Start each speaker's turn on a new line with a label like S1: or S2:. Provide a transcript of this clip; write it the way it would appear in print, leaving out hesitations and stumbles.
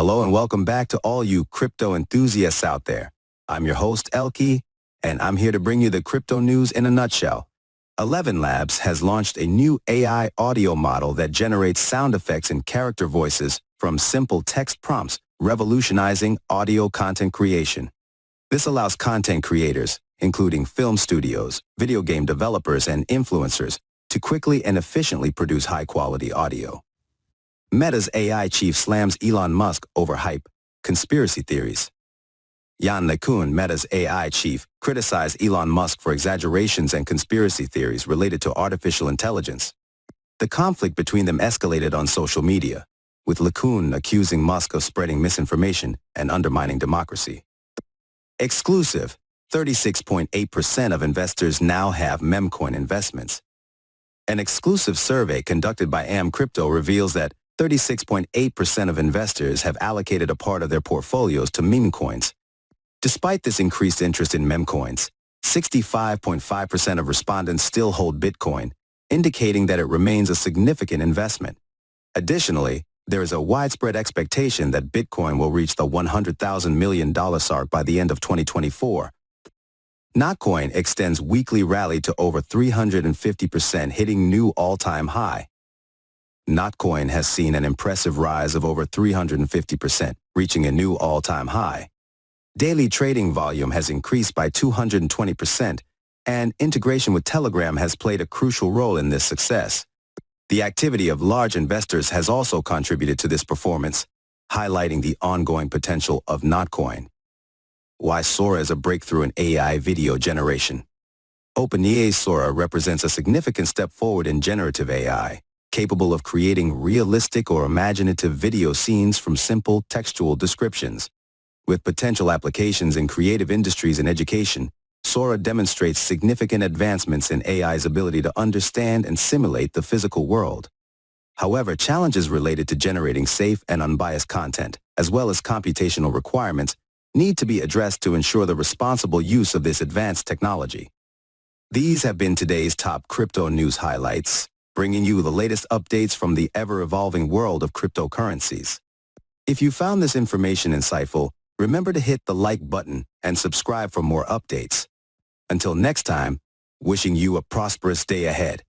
S1: Hello and welcome back to all you crypto enthusiasts out there. I'm your host, Elki, and I'm here to bring you the crypto news in a nutshell. ElevenLabs has launched a new AI audio model that generates sound effects and character voices from simple text prompts, revolutionizing audio content creation. This allows content creators, including film studios, video game developers, and influencers, to quickly and efficiently produce high-quality audio. Meta's AI chief slams Elon Musk over hype, conspiracy theories. Yann LeCun, Meta's AI chief, criticized Elon Musk for exaggerations and conspiracy theories related to artificial intelligence. The conflict between them escalated on social media, with LeCun accusing Musk of spreading misinformation and undermining democracy. Exclusive: 36.8% of investors now have Memecoin investments. An exclusive survey conducted by AMBCrypto reveals that 36.8% of investors have allocated a part of their portfolios to Memecoins. Despite this increased interest in Memecoins, 65.5% of respondents still hold Bitcoin, indicating that it remains a significant investment. Additionally, there is a widespread expectation that Bitcoin will reach the $100,000 million mark by the end of 2024. Notcoin extends weekly rally to over 350%, hitting new all-time high. Notcoin has seen an impressive rise of over 350%, reaching a new all-time high. Daily trading volume has increased by 220%, and integration with Telegram has played a crucial role in this success. The activity of large investors has also contributed to this performance, highlighting the ongoing potential of Notcoin. Why Sora is a breakthrough in AI video generation. OpenAI's Sora represents a significant step forward in generative AI, capable of creating realistic or imaginative video scenes from simple textual descriptions. With potential applications in creative industries and education, Sora demonstrates significant advancements in AI's ability to understand and simulate the physical world. However, challenges related to generating safe and unbiased content, as well as computational requirements, need to be addressed to ensure the responsible use of this advanced technology. These have been today's top crypto news highlights, bringing you the latest updates from the ever-evolving world of cryptocurrencies. If you found this information insightful, remember to hit the like button and subscribe for more updates. Until next time, wishing you a prosperous day ahead.